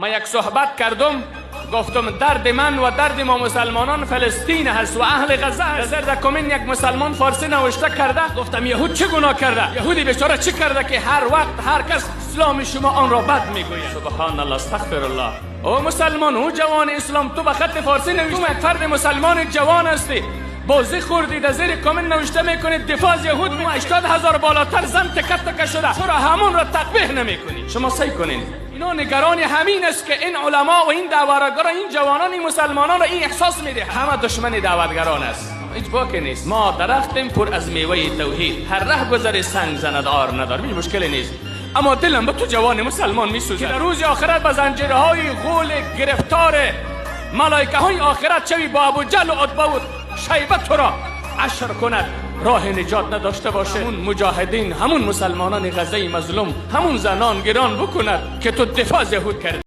من یک صحبت کردم، گفتم درد من و درد ما مسلمانان فلسطین هست و اهل غزه هست. در کامنت یک مسلمان فارسی نوشته کرده، گفتم یهود چه گناه کرده؟ یهودی بیچاره چه کرده که هر وقت هر کس اسلام شما آن را بد میگوید؟ سبحان الله، استغفر الله. او مسلمان، او جوان اسلام، تو به خط فارسی نوشته، تو یک فرد مسلمان جوان هستی، بازی خوردی، در زیر کامنت نوشته میکنید دفاع از یهود، 80,000 بالاتر زن تکه شده، چرا همون را تقبیح نمیکنید؟ شما سعی کنین. اینا نگران همین است که این علما و این دعوتگران، این جوانان، این مسلمانان را این احساس میده همه دشمن دعوتگران است. هیچ باکی نیست. ما درختیم پر از میوه توحید، هر ره گذر سنگ زند آر نداره، هیچ مشکلی نیست. اما دلم به تو جوان مسلمان میسوزد که در روز آخرت به زنجیرهای غول گرفتار ملائکه های آخرت شوی با ابو جهل و عتبه و شیبه تو را عشر کند، راه نجات نداشته باشه. همون مجاهدین، همون مسلمانان غزه مظلوم، همون زنان گران بکند که تو دفاع از یهود کردی.